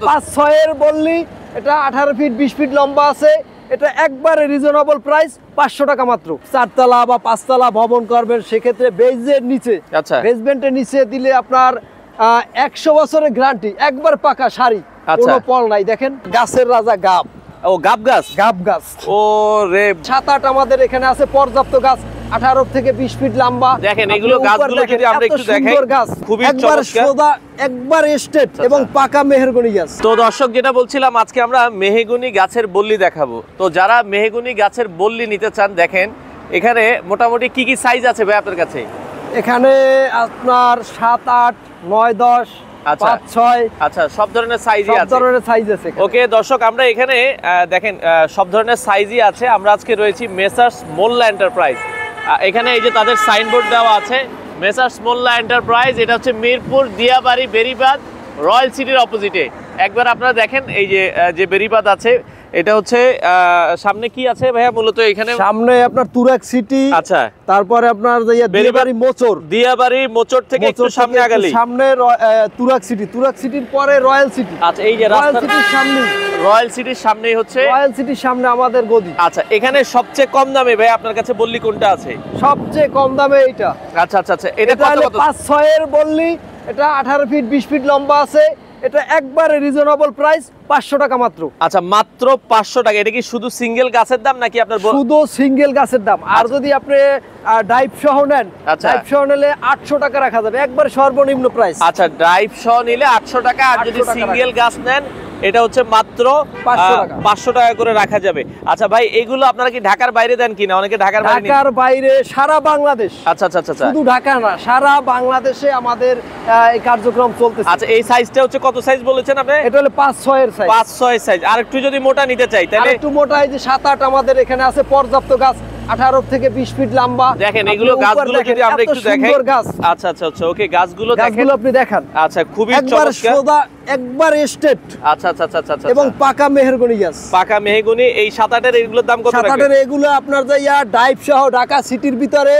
5-6 এর বললি, এটা 18 ফিট 20 ফিট লম্বা আছে। এটা একবারে রিজনেবল প্রাইস, 500 টাকা মাত্র। 4 তলা বা 5 তলা ভবন করবেন, সেক্ষেত্রে বেজের নিচে, আচ্ছা, বেসমেন্টের নিচে দিলে আপনার 100 বছরের গ্যারান্টি, একবার পাকা সারি, কোনো পল নাই। দেখেন গাছের রাজা গাব, ও গাব গাছ, গাব গাছ। ও রে 7-8 আমাদের এখানে আছে পর্যাপ্ত গাছ, 18 থেকে 20 ফিট লম্বা। দেখেন এগুলো গাছগুলো যদি আমরা একটু দেখাই, খুবই চমৎকার, একবার স্টেট এবং পাকা মেহগনি গাছ। তো দর্শক, যেটা বলছিলাম, আজকে আমরা মেহগনি গাছের বল্লি দেখাবো। তো যারা মেহগনি গাছের বল্লি নিতে চান, দেখেন এখানে মোটামুটি কি কি সাইজ আছে ভাই আপনার কাছে? এখানে আপনার 7, 8, 9, 10, 5, 6, আচ্ছা, সব ধরনের সাইজই আছে, সব ধরনের সাইজ আছে। ওকে দর্শক, আমরা এখানে দেখেন সব ধরনের সাইজই আছে। আমরা আজকে রয়েছি মেসার্স মোল্লা এন্টারপ্রাইজ। এখানে এই যে তাদের সাইনবোর্ড দেওয়া আছে, মেসার্স মোল্লা এন্টারপ্রাইজ। এটা হচ্ছে মিরপুর, দিয়াবাড়ি, বেরিবাদ, রয়্যাল সিটির অপোজিটে। একবার আপনারা দেখেন এই যে বেরিবাদ আছে, এটা হচ্ছে সামনে কি আছে ভাইয়া? মূলত এখানে সামনে আপনার তুরাগ সিটি, আচ্ছা, তারপরে আপনার দিয়াবাড়ি মোচর, দিয়াবাড়ি মোচর থেকে একটু সামনে আগালি সামনে তুরাগ সিটি, তুরাগ সিটির পরে রয়্যাল সিটি। আচ্ছা, এই যে রয়্যাল সিটির সামনে, রয়্যাল সিটির সামনেই হচ্ছে, রয়্যাল সিটির সামনে আমাদের গদি। আচ্ছা, এখানে সবচেয়ে কম দামে ভাই আপনার কাছে বললি কোনটা আছে? সবচেয়ে কম দামে এইটা। আচ্ছা আচ্ছা আচ্ছা, এটা কত কত? 5-6 এর বললি, এটা 18 ফিট 20 ফিট লম্বা আছে। এটা একবারে রিজনেবল প্রাইস, 500 টাকা মাত্র। আচ্ছা, মাত্র 500 টাকা। এটা কি শুধু সিঙ্গেল গাছের দাম নাকি আপনার? শুধু সিঙ্গেল গাছের দাম। আর যদি আপনি ডাইভ সহ নেন, ডাইভ সহ নিলে 800 টাকা রাখা যাবে, একবার সর্বনিম্ন প্রাইস। আচ্ছা, ডাইভ সহ নিলে 800 টাকা, আর যদি সিঙ্গেল গাছ নেন এটা হচ্ছে মাত্র 500 টাকা করে রাখা যাবে। আচ্ছা ভাই, এগুলো আপনারা কি ঢাকার বাইরে দেন কিনা? অনেকে ঢাকার বাইরে, সারা বাংলাদেশ। আচ্ছা আচ্ছা আচ্ছা, শুধু ঢাকা না, সারা বাংলাদেশে আমাদের এই কার্যক্রম চলতেছে। আচ্ছা, এই সাইজটা হচ্ছে কত সাইজ বলেছেন আপনি? এটা হলো 5-6 এর সাইজ। 5-6 সাইজ। আর একটু যদি মোটা নিতে চাই তাহলে? একটু মোটা, এই যে 7-8 আমাদের এখানে আছে পর্যাপ্ত গাছ, 18 থেকে 20 ফিট লম্বা। দেখেন এগুলো গাছগুলো যদি আমরা একটু দেখাই। আচ্ছা আচ্ছা আচ্ছা, ওকে, গাছগুলো দেখেন, আপনি দেখান। আচ্ছা, খুবই চমৎকার, একবার স্টেট। আচ্ছা আচ্ছা আচ্ছা আচ্ছা, এবং পাকা মেহগনি গাছ, পাকা মেহগনি। এই 7-8 এর এগুলোর দাম কত? 7-8 এর এগুলো আপনার যাইয়া ডাইভ সহ ঢাকা সিটির ভিতরে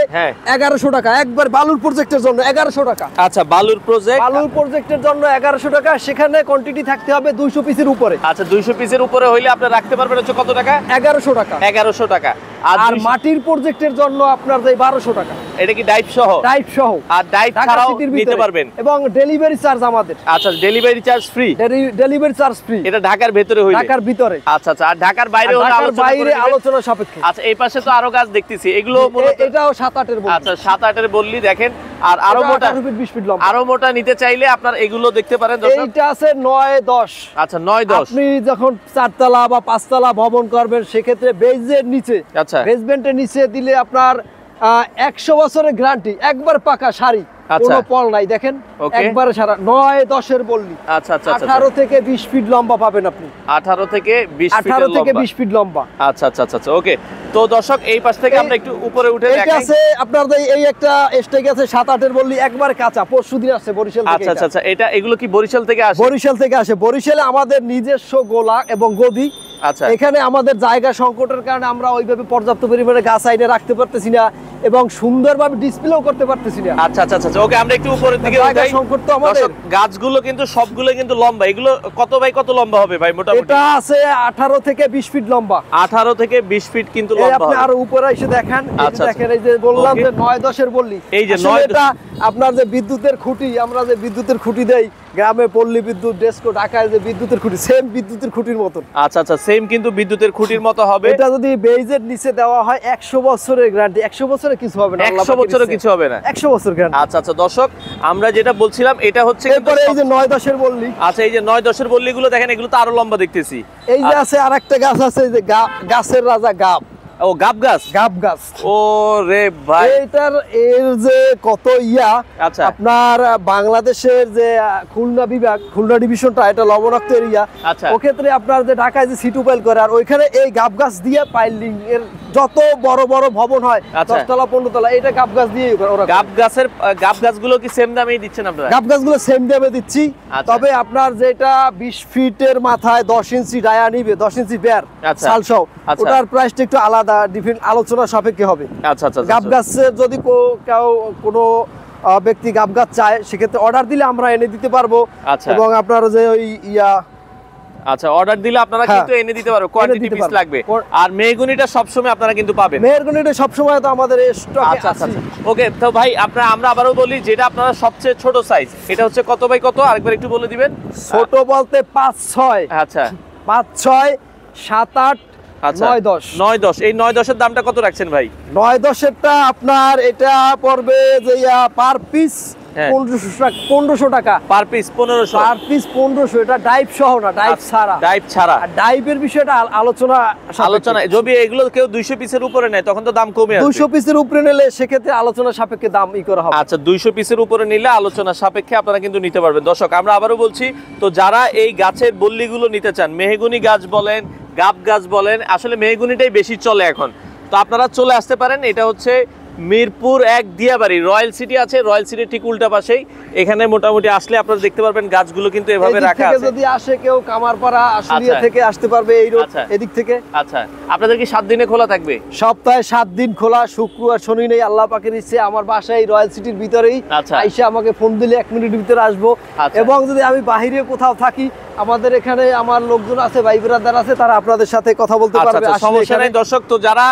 1100 টাকা, একবার বালুর প্রজেক্টের জন্য 1100 টাকা। আচ্ছা, বালুর প্রজেক্টের জন্য 1100 টাকা। সেখানে কোয়ান্টিটি থাকতে হবে 200 পিসের উপরে। আচ্ছা, 200 পিসের উপরে হইলে আপনি রাখতে পারবেন হচ্ছে কত টাকা? 1100 টাকা। 1100 টাকা। আর মাটির প্রজেক্টের জন্য আপনার যাই 1200 টাকা। এটা কি ডাইভ সহ? ডাইভ সহ। আর ডাইভ ছাড়াও নিতে পারবেন। এবং ডেলিভারি চার্জ আমাদের। আচ্ছা, delivery charge free? Delivery charge free. এটা ঢাকার ভিতরে হইলে? ঢাকার ভিতরে। আচ্ছা আচ্ছা, আর ঢাকার বাইরে হলে আলোচনা সাপেক্ষে। আচ্ছা, এই পাশে তো আরো গাছ দেখতেছি, এগুলো মূলত এটাও 7-8 এর বললি। আচ্ছা, 7-8 এর বললি। দেখেন, আর আরো মোটা, 20 ফিট লম্বা, আরো মোটা নিতে চাইলে আপনার এগুলো দেখতে পারেন। এইটা আছে 9-10। আচ্ছা, 9-10। আপনি যখন 4 তলা বা 5 তলা ভবন করবেন, সেক্ষেত্রে বেজের নিচে, আচ্ছা, বেসমেন্টের নিচে দিলে আপনার 100 বছরের গ্যারান্টি, একবার পাকা সারি, কোনো পল নাই। দেখেন একবারে সারা 9-10 এর বললি। আচ্ছা আচ্ছা, 18 থেকে 20 ফিট লম্বা পাবেন আপনি। 18 থেকে 20 ফিট লম্বা। আচ্ছা আচ্ছা আচ্ছা, ওকে। তো দর্শক, এই পাশ থেকে আমরা একটু উপরে উঠে দেখাই। এটা আছে আপনার এই একটা স্টেক আছে 7-8 এর বললি, একবার কাঁচা, পরশুদিন আসছে বরিশাল থেকে। আচ্ছা আচ্ছা আচ্ছা, এগুলো কি বরিশাল থেকে আসে? বরিশাল থেকে আসে। বরিশালে আমাদের নিজস্ব গোলা এবং গদি। আচ্ছা, এখানে আমাদের জায়গা সংকটের কারণে আমরা ওইভাবে পর্যাপ্ত পরিমাণে গাছ আইনে রাখতে পারতেছি না এবং সুন্দরভাবে ডিসপ্লেও করতে পারতেছি না। আচ্ছা আচ্ছা আচ্ছা, ওকে, আমরা একটু উপরের দিকে উঠাই। সংকট তো আমাদের। গাছগুলো কিন্তু সবগুলো কিন্তু লম্বা। এগুলো কত বাই কত লম্বা হবে ভাই মোটামুটি? এটা আছে 18 থেকে 20 ফিট লম্বা। 18 থেকে 20 ফিট কিন্তু লম্বা। আপনি আরো উপরে এসে দেখেন। আচ্ছা, দেখেন এই যে বললাম যে 9-10 এর বললি, এই যে 9, এটা আপনার যে বিদ্যুতের খুঁটি, আমরা যে বিদ্যুতের খুঁটি দেই গ্রামে, পল্লী বিদ্যুৎ, ডেস্কো, ঢাকায় যে বিদ্যুতের খুঁটি, সেম বিদ্যুতের খুঁটির মতন। আচ্ছা আচ্ছা, সেম কিন্তু বিদ্যুতের খুঁটির মতো হবে। এটা যদি বেজের নিচে দেওয়া হয় 100 বছরের গ্যারান্টি। 100 বছরে কিছু হবে না, 100 বছরে কিছু হবে না। 100 বছর গ্যারান্টি। আচ্ছা আচ্ছা, দর্শক, আমরা যেটা বলছিলাম এটা হচ্ছে এরপরে এই যে 9-10 এর বললি। আচ্ছা, এই যে 9-10 এর বললিগুলো দেখেন, এগুলো তো আরো লম্বা দেখতেছি। এই যে আছে আরেকটা গাছ আছে, এই যে গাছের রাজা গাব। ও, গাব গাছ। গাব গাছ। ও রে ভাই, এর যে কত আচ্ছা, আপনার বাংলাদেশের যে খুলনা বিভাগ, খুলনা ডিভিশনটা, এটা লবণাক্ত এরিয়া। আচ্ছা, ও ক্ষেত্রে আপনার যে ঢাকায় যে সিটু পাইল করে, আর ওইখানে এই গাব গাছ দিয়ে পাইলিং এর যত বড় বড় ভবন হয়, 10 তলা 15 তলা, এটা গাব গাছ দিয়ে ওরা। গাব গাছগুলো কি সেম দামেই দিচ্ছেন আপনারা? গাব গাছগুলো সেম দামে দিচ্ছি। তবে আপনার যেটা 20 ফিটের মাথায় 10 ইঞ্চি ডায়া নিবে, 10 ইঞ্চি বেয়ার সাল সহ, ওটার প্রাইসটা একটু আলাদা, ডিফারেন্ট আলোচনা সাপেক্ষে হবে। আচ্ছা আচ্ছা, গাব গাছের যদি কেউ কোনো ব্যক্তি গাব গাছ চায়, সেক্ষেত্রে অর্ডার দিলে আমরা এনে দিতে পারবো। এবং আপনার যে ওই আচ্ছা, অর্ডার দিলে আপনারা কিন্তু এনে দিতে পারবেন, কোয়ান্টিটি পিস লাগবে। আর মেহগনিটা সবসময় আপনারা কিন্তু পাবেন। মেহগনিটা সবসময় তো আমাদের স্টকে আছে। ওকে, তো ভাই আমরা আবারও বলি, যেটা আপনারা সবচেয়ে ছোট সাইজ, এটা হচ্ছে কত বাই কত আরেকবার একটু বলে দিবেন। ছোট বলতে 5-6। আচ্ছা, 5-6, 7-8, 9-10। 9-10, এই 9-10 এর দামটা কত রাখছেন ভাই? 9-10 আপনার এটা পড়বে যে পার পিস 1500 টাকা। Per piece 1500? পার পিস 1500, এটা ডাইভ সহ না, ডাইভ ছাড়া। ডাইভ ছাড়া। আর ডাইভের বিষয়টা আলোচনা যদি এগুলো কেউ 200 পিসের উপরে নেয় তখন তো দাম কমে আসবে। 200 পিসের উপরে নিলে সেক্ষেত্রে আলোচনা সাপেক্ষে দাম করা হবে। আচ্ছা, 200 পিসের উপরে নিলে আলোচনা সাপেক্ষে আপনারা কিন্তু নিতে পারবেন। দর্শক, আমরা আবারও বলছি, তো যারা এই গাছের বল্লিগুলো নিতে চান, মেহগনি গাছ বলেন, গাব গাছ বলেন, আসলে মেহগনিটাই বেশি চলে এখন, তো আপনারা চলে আসতে পারেন। এটা হচ্ছে মিরপুর 1 দিয়াবাড়ি, রয়্যাল সিটি আছে, রয়্যাল সিটির ঠিক উল্টা পাশেই। এখানে মোটামুটি আসলে আপনারা দেখতে পারবেন গাছগুলো কিন্তু এভাবে রাখা আছে। যদি আসে কেউ কামারপাড়া আশুলিয়া থেকে আসতে পারবে এই রোড এদিক থেকে। আচ্ছা, আপনাদের কি 7 দিনে খোলা থাকবে? সপ্তাহে 7 দিন খোলা, শুক্র আর শনি নেই। আল্লাহ পাকের ইচ্ছে আমার বাসায় রয়্যাল সিটির ভিতরেই। আইসা আমাকে ফোন দিলে 1 মিনিটের ভিতরে আসবো। এবং যদি আমি বাহিরে কোথাও থাকি, আমাদের এখানে আমার লোকজন আছে, ভাই ব্রাদার আছে, তারা আপনাদের সাথে কথা বলতে পারবে। সমস্যা নেই। দর্শক, তো যারা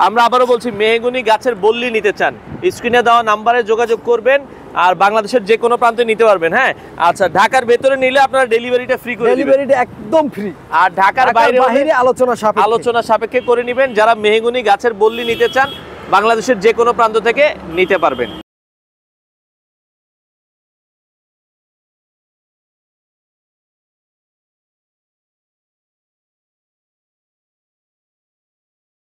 আমরা আবারও বলছি মেহগনি গাছের বল্লি নিতে চান, স্ক্রিনে দেওয়া নাম্বারে যোগাযোগ করবেন। আর বাংলাদেশের যে কোনো প্রান্তে নিতে পারবেন। হ্যাঁ, আচ্ছা, ঢাকার ভেতরে নিলে আপনারা ডেলিভারিটা ফ্রি করে দিবেন। ডেলিভারিটা একদম ফ্রি। আর ঢাকার বাইরে আলোচনা সাপেক্ষে করে নেবেন। যারা মেহগনি গাছের বল্লি নিতে চান, বাংলাদেশের যে কোনো প্রান্ত থেকে নিতে পারবেন।